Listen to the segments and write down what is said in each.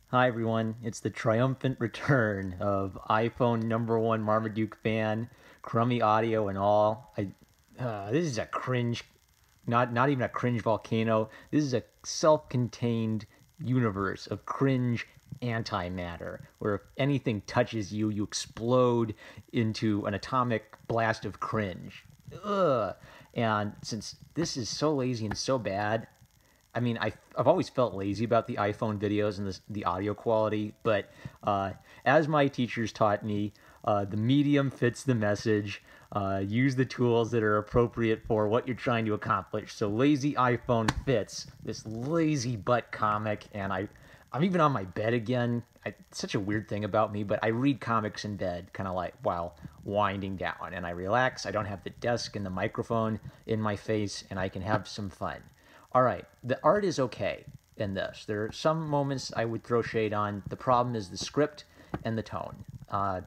Hi everyone, it's the triumphant return of iPhone #1 Marmaduke fan, crummy audio and all. This is a cringe, not even a cringe volcano. This is a self-contained universe of cringe antimatter, where if anything touches you, you explode into an atomic blast of cringe. Ugh. And since this is so lazy and so bad, I mean, I've always felt lazy about the iPhone videos and the audio quality, but as my teachers taught me, the medium fits the message. Use the tools that are appropriate for what you're trying to accomplish. So lazy iPhone fits this lazy butt comic, and I'm even on my bed again. It's such a weird thing about me, but I read comics in bed, kind of like while winding down, and I relax. I don't have the desk and the microphone in my face, and I can have some fun. All right, the art is okay in this. There are some moments I would throw shade on. The problem is the script and the tone. I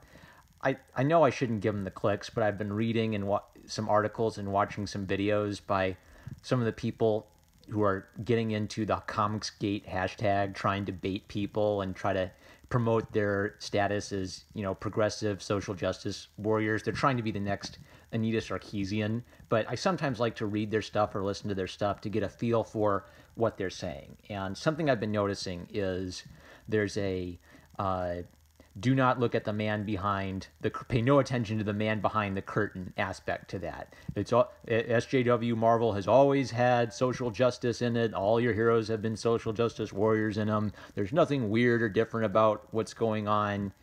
know I shouldn't give them the clicks, but I've been reading and some articles and watching some videos by some of the people who are getting into the Comicsgate hashtag, trying to bait people and try to promote their status as, progressive social justice warriors. They're trying to be the next Anita Sarkeesian, but I sometimes like to read their stuff or listen to their stuff to get a feel for what they're saying. And something I've been noticing is there's a do not look at the man behind pay no attention to the man behind the curtain aspect to that. It's all SJW Marvel has always had social justice in it. All your heroes have been social justice warriors in them. There's nothing weird or different about what's going on.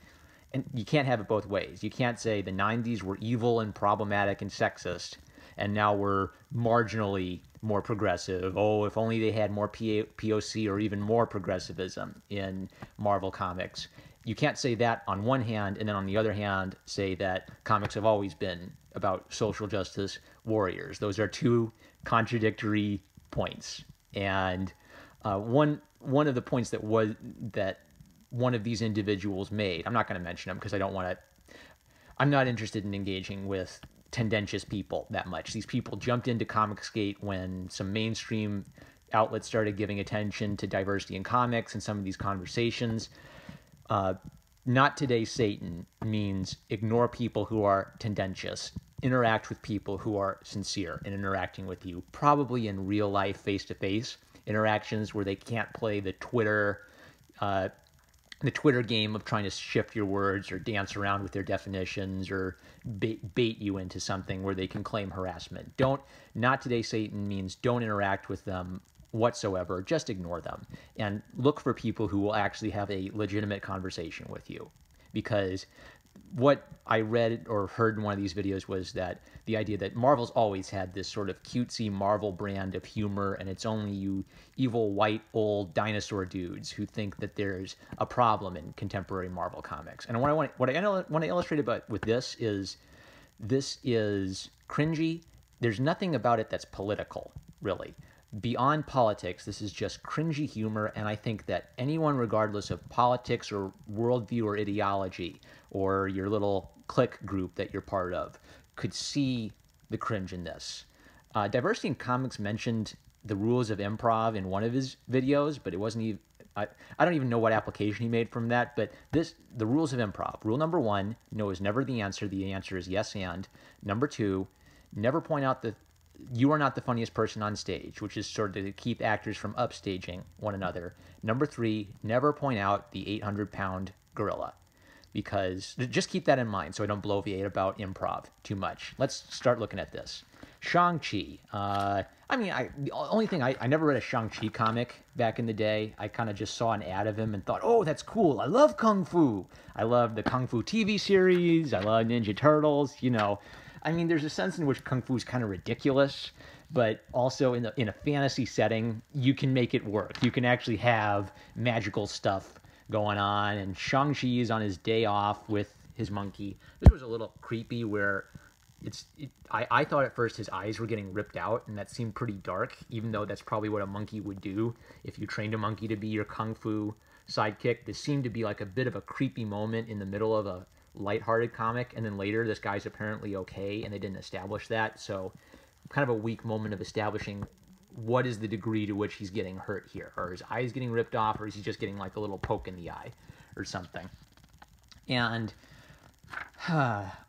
And you can't have it both ways. You can't say the 90s were evil and problematic and sexist, and now we're marginally more progressive. Oh, if only they had more POC or even more progressivism in Marvel Comics. You can't say that on one hand, and then on the other hand, say that comics have always been about social justice warriors. Those are two contradictory points. And one of the points that one of these individuals made. I'm not going to mention them because I'm not interested in engaging with tendentious people that much. These people jumped into Comicsgate when some mainstream outlets started giving attention to diversity in comics and some of these conversations. Not today, Satan means ignore people who are tendentious. Interact with people who are sincere in interacting with you, probably in real life, face-to-face interactions where they can't play the Twitter game of trying to shift your words or dance around with their definitions or bait you into something where they can claim harassment. Not today, Satan means don't interact with them whatsoever. Just ignore them and look for people who will actually have a legitimate conversation with you. Because what I read or heard in one of these videos was that the idea that Marvel's always had this sort of cutesy Marvel brand of humor, and it's only you evil white old dinosaur dudes who think that there's a problem in contemporary Marvel comics. And what I want to illustrate about with this is cringy. There's nothing about it that's political, really. Beyond politics, this is just cringy humor, and I think that anyone, regardless of politics or worldview or ideology, or your little clique group that you're part of, could see the cringe in this. Diversity in Comics mentioned the rules of improv in one of his videos, but it wasn't even... I don't even know what application he made from that, but the rules of improv. Rule number 1, no is never the answer. The answer is yes and. Number 2, never point out that you are not the funniest person on stage, which is sort of to keep actors from upstaging one another. Number 3, never point out the 800-pound gorilla, because just keep that in mind so I don't bloviate about improv too much. Let's start looking at this. Shang-Chi. The only thing, I never read a Shang-Chi comic back in the day. I kind of just saw an ad of him and thought, oh, that's cool. I love Kung Fu. I love the Kung Fu TV series. I love Ninja Turtles, there's a sense in which Kung Fu is kind of ridiculous, but also in a fantasy setting, you can make it work. You can actually have magical stuff going on, and Shang-Chi is on his day off with his monkey. This was a little creepy where I thought at first his eyes were getting ripped out, and that seemed pretty dark, even though that's probably what a monkey would do if you trained a monkey to be your Kung Fu sidekick. This seemed to be like a bit of a creepy moment in the middle of a lighthearted comic, and then later this guy's apparently okay, and they didn't establish that, so kind of a weak moment of establishing what is the degree to which he's getting hurt here? Or his eye's getting ripped off, or is he just getting like a little poke in the eye or something? And,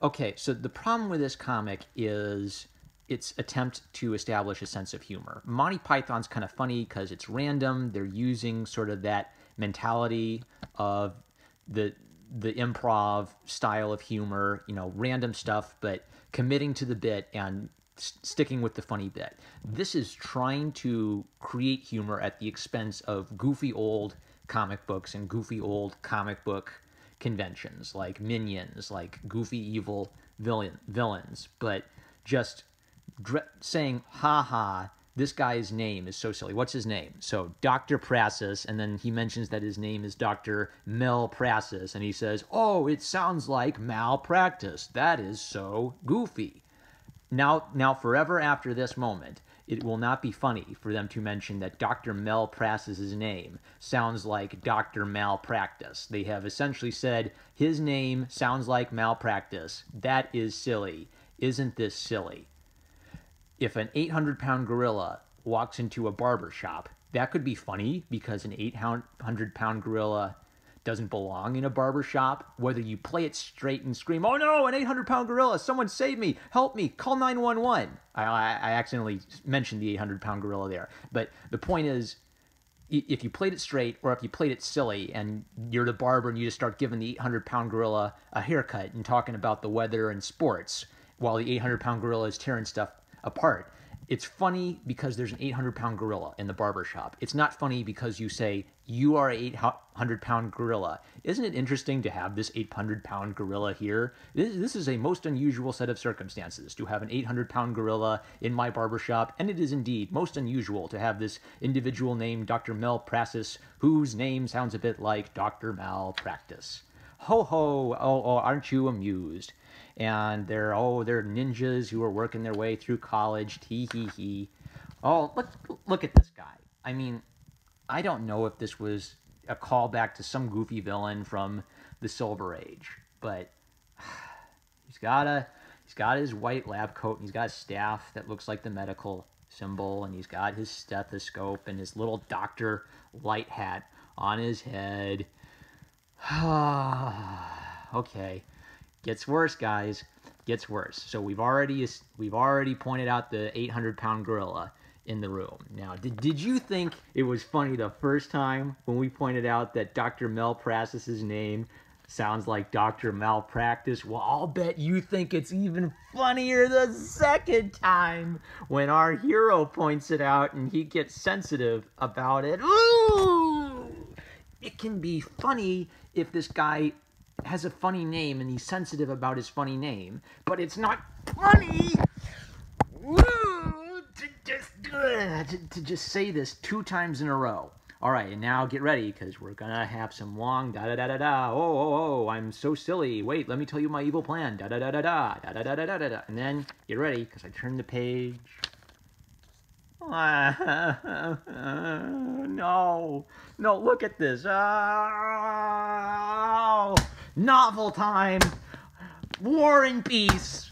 okay, so the problem with this comic is its attempt to establish a sense of humor. Monty Python's kind of funny because it's random. They're using sort of that mentality of the improv style of humor, you know, random stuff, but committing to the bit and sticking with the funny bit. This is trying to create humor at the expense of goofy old comic books and goofy old comic book conventions, like Minions, like goofy evil villains, but just saying, ha ha, this guy's name is so silly. What's his name? So Dr. Praxis, and then he mentions that his name is Dr. Mel Praxis, and he says, oh, it sounds like malpractice. That is so goofy. Now, forever after this moment, it will not be funny for them to mention that Dr. Mel Praxis' name sounds like Dr. Malpractice. They have essentially said, his name sounds like malpractice. That is silly. Isn't this silly? If an 800-pound gorilla walks into a barber shop, that could be funny because an 800-pound gorilla doesn't belong in a barber shop. Whether you play it straight and scream, oh no, an 800-pound gorilla, someone save me, help me, call 911. I accidentally mentioned the 800-pound gorilla there. But the point is, if you played it straight or if you played it silly and you're the barber and you just start giving the 800-pound gorilla a haircut and talking about the weather and sports while the 800-pound gorilla is tearing stuff apart, it's funny because there's an 800-pound gorilla in the barbershop. It's not funny because you say, you are an 800-pound gorilla. Isn't it interesting to have this 800-pound gorilla here? This is a most unusual set of circumstances to have an 800-pound gorilla in my barbershop, and it is indeed most unusual to have this individual named Dr. Mel Praxis, whose name sounds a bit like Dr. Malpractice. Ho ho, oh, aren't you amused? And they're ninjas who are working their way through college. Tee hee hee. Oh, look at this guy. I mean, I don't know if this was a callback to some goofy villain from the Silver Age, but he's got his white lab coat, and he's got a staff that looks like the medical symbol, and he's got his stethoscope and his little doctor light hat on his head. Okay. Gets worse, guys. Gets worse. So we've already pointed out the 800-pound gorilla in the room. Now, did you think it was funny the first time when we pointed out that Dr. Malpractice's name sounds like Dr. Malpractice? Well, I'll bet you think it's even funnier the second time when our hero points it out and he gets sensitive about it. Ooh! It can be funny if this guy has a funny name and he's sensitive about his funny name, but it's not funny to just say this 2 times in a row. All right, and now get ready because we're gonna have some long da-da-da-da-da. Oh, I'm so silly. Wait, let me tell you my evil plan. Da-da-da-da-da, da-da-da-da-da-da. And then get ready because I turn the page. No, look at this. Oh, novel time. War and Peace.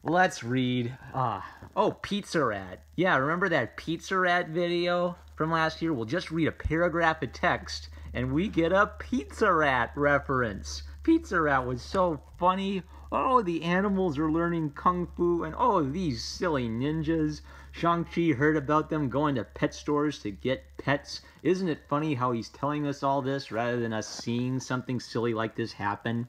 Let's read. Oh, Pizza Rat. Yeah, remember that Pizza Rat video from last year? We'll just read a paragraph of text and we get a Pizza Rat reference. Pizza Rat was so funny. Oh, the animals are learning Kung Fu, and oh, these silly ninjas. Shang-Chi heard about them going to pet stores to get pets. Isn't it funny how he's telling us all this rather than us seeing something silly like this happen?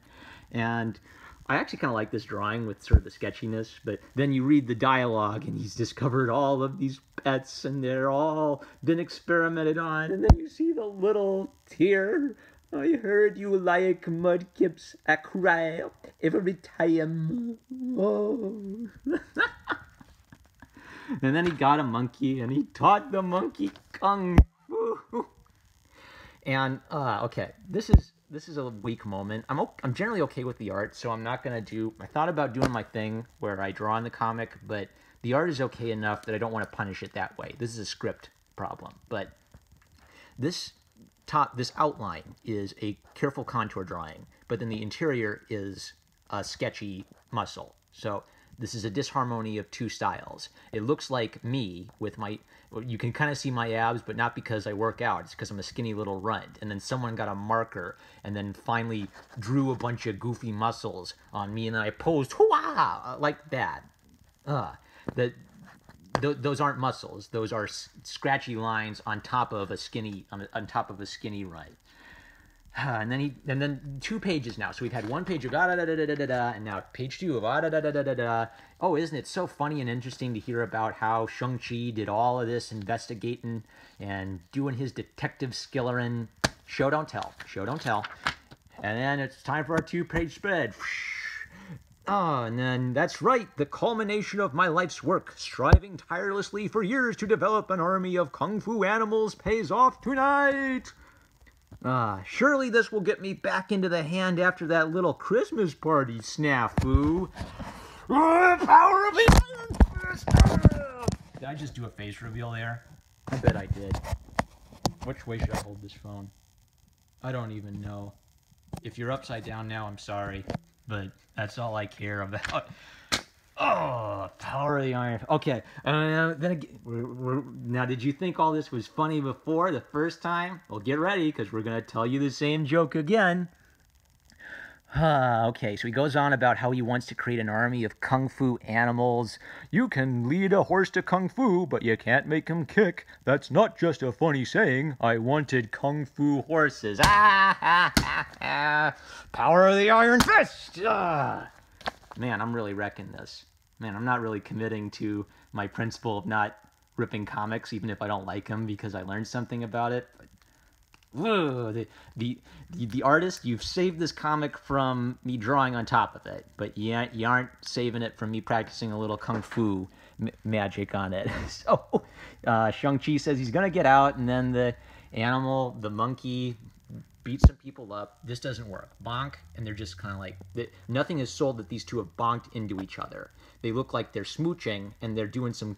And I actually kind of like this drawing with sort of the sketchiness, but then you read the dialogue and he's discovered all of these pets and they're all been experimented on, and then you see the little tear. I heard you like Mudkip's a cry every time. Oh. And then he got a monkey and he taught the monkey Kung Fu. And okay, this is a weak moment. I'm generally okay with the art, so I'm not gonna do. I thought about doing my thing where I draw in the comic, but the art is okay enough that I don't want to punish it that way. This is a script problem, but this outline is a careful contour drawing, but then the interior is a sketchy muscle. So This is a disharmony of two styles. It looks like me with my, you can kind of see my abs, but not because I work out. It's because I'm a skinny little runt. And then someone got a marker and then finally drew a bunch of goofy muscles on me, and then I posed, hoo-ah, like that. Those aren't muscles. Those are scratchy lines on top of a skinny runt. And then 2 pages now. So we've had 1 page of da da da da da da da, and now page 2 of da da da da da da. Oh, isn't it so funny and interesting to hear about how Shang-Chi did all of this investigating and doing his detective skillerin? Show don't tell. Show don't tell. And then it's time for our 2-page spread. Oh, and then that's right, the culmination of my life's work, striving tirelessly for years to develop an army of kung fu animals, pays off tonight. Surely this will get me back into the hand after that little Christmas party snafu. Power of the Iron Fist! Did I just do a face reveal there? I bet I did. Which way should I hold this phone? I don't even know. If you're upside down now, I'm sorry. But that's all I care about. Oh, power of the iron. Okay. Then again, now, did you think all this was funny before the first time? Well, get ready, because we're going to tell you the same joke again. Okay, so he goes on about how he wants to create an army of kung fu animals. You can lead a horse to kung fu, but you can't make him kick. That's not just a funny saying. I wanted kung fu horses. Power of the Iron Fist! Man, I'm really wrecking this. Man, I'm not really committing to my principle of not ripping comics, even if I don't like them, because I learned something about it. Whoa, the artist, you've saved this comic from me drawing on top of it, but you aren't saving it from me practicing a little kung fu magic on it. So, Shang-Chi says he's gonna get out, and then the animal, the monkey, beats some people up. This doesn't work. Bonk, and they're just kind of like, nothing is sold that these two have bonked into each other. They look like they're smooching, and they're doing some,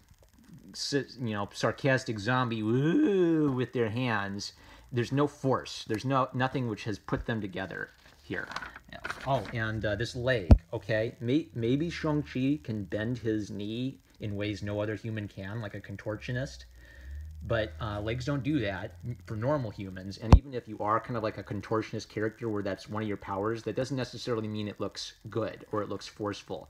sarcastic zombie woo with their hands. There's no force. There's nothing which has put them together here. Oh, and this leg, okay? Maybe Shang-Chi can bend his knee in ways no other human can, like a contortionist. But legs don't do that for normal humans. And even if you are kind of like a contortionist character where that's one of your powers, that doesn't necessarily mean it looks good or it looks forceful.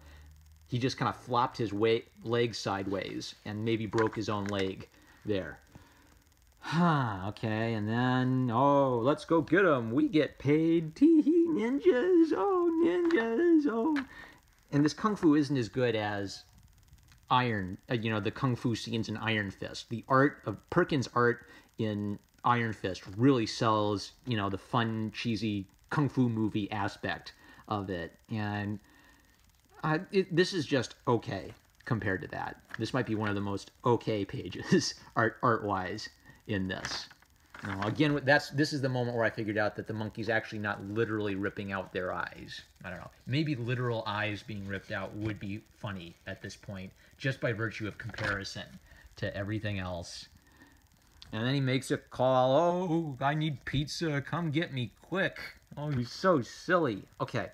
He just kind of flopped his leg sideways and maybe broke his own leg there. Okay, and then, oh, let's go get them. We get paid. Tee-hee, ninjas. Oh, ninjas. Oh. And this kung fu isn't as good as the kung fu scenes in Iron Fist. The art of Perkins' art in Iron Fist really sells, the fun, cheesy kung fu movie aspect of it. And this is just okay compared to that. This might be one of the most okay pages art-wise in this. Now, again, this is the moment where I figured out that the monkey's actually not literally ripping out their eyes. I don't know. Maybe literal eyes being ripped out would be funny at this point, just by virtue of comparison to everything else. And then he makes a call. Oh, I need pizza. Come get me quick. Oh, he's so silly. Okay.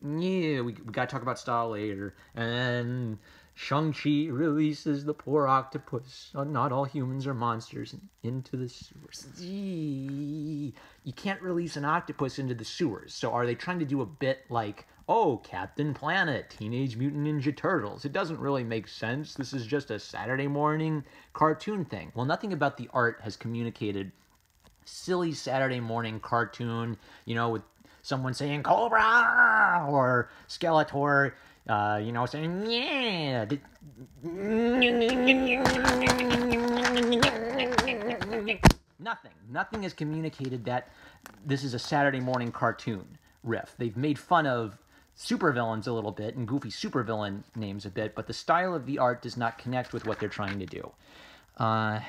Yeah, we got to talk about style later. And then Shang-Chi releases the poor octopus. Not all humans are monsters into the sewers. You can't release an octopus into the sewers. So are they trying to do a bit like, oh, Captain Planet, Teenage Mutant Ninja Turtles? It doesn't really make sense. This is just a Saturday morning cartoon thing. Well, nothing about the art has communicated silly Saturday morning cartoon, with someone saying Cobra or Skeletor, saying, yeah. Nothing has communicated that this is a Saturday morning cartoon riff. They've made fun of supervillains a little bit and goofy supervillain names a bit, but the style of the art does not connect with what they're trying to do. I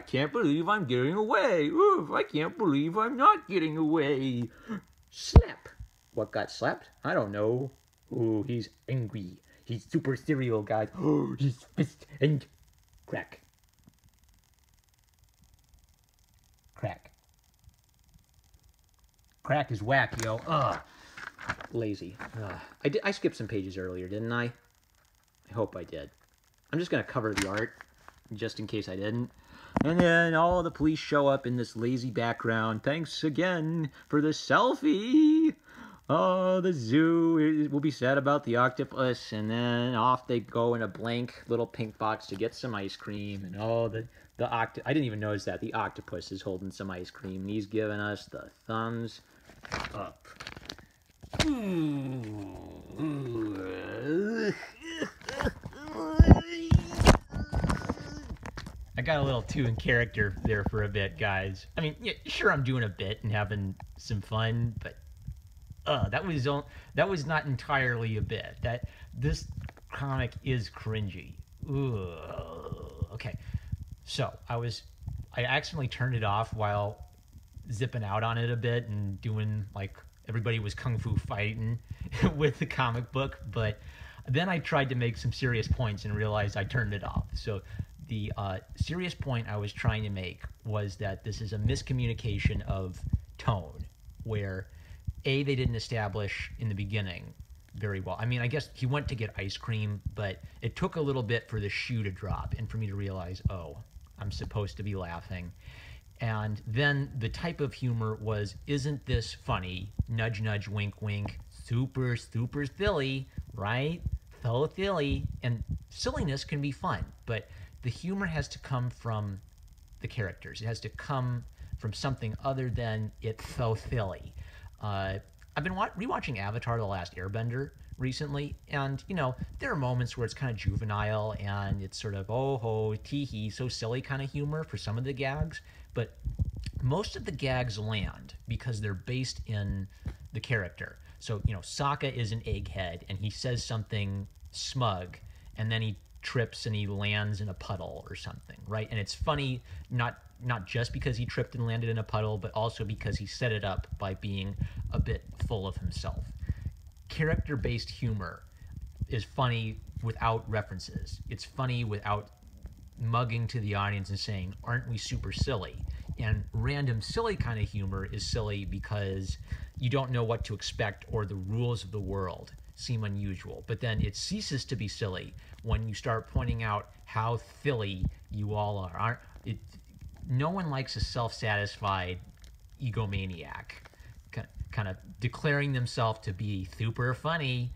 can't believe I'm getting away. Oof, I can't believe I'm not getting away. Slap. What got slapped? I don't know. Oh, he's angry. He's super serial, guys. Oh, his fist and crack. Crack. Crack is whack, yo. Ugh. Lazy. Ugh. I skipped some pages earlier, didn't I? I hope I did. I'm just going to cover the art, just in case I didn't. And then all the police show up in this lazy background. Thanks again for the selfie. Oh, the zoo will be sad about the octopus. And then off they go in a blank little pink box to get some ice cream. And I didn't even notice that. The octopus is holding some ice cream. And he's giving us the thumbs up. I got a little too in character there for a bit, guys. I mean, yeah, sure, I'm doing a bit and having some fun, but that was not entirely a bit. This comic is cringy. Okay, so I accidentally turned it off while zipping out on it a bit and doing like everybody was kung fu fighting with the comic book, but then I tried to make some serious points and realized I turned it off. So the serious point I was trying to make was that this is a miscommunication of tone, where they didn't establish in the beginning very well. I mean, I guess he went to get ice cream, but it took a little bit for the shoe to drop and for me to realize, oh, I'm supposed to be laughing. And then the type of humor was, isn't this funny? Nudge, nudge, wink, wink. Super, super silly, right? So silly. And silliness can be fun, but the humor has to come from the characters. It has to come from something other than it's so silly. I've been rewatching Avatar: The Last Airbender recently, and there are moments where it's kind of juvenile and it's sort of oh ho tee hee, so silly kind of humor for some of the gags, but most of the gags land because they're based in the character. So Sokka is an egghead and he says something smug, and then he trips and he lands in a puddle or something, right? And it's funny not just because he tripped and landed in a puddle, but also because he set it up by being a bit full of himself. Character-based humor is funny without references. It's funny without mugging to the audience and saying, aren't we super silly? And random silly kind of humor is silly because you don't know what to expect or the rules of the world seem unusual. But then it ceases to be silly when you start pointing out how silly you all are. No one likes a self-satisfied egomaniac kind of declaring themselves to be super funny,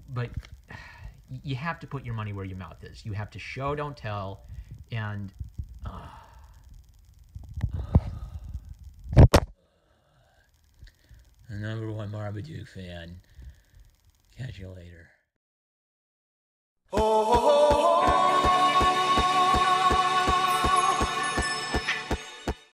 but you have to put your money where your mouth is. You have to show, don't tell, and the #1 Marmaduke fan. Catch you later.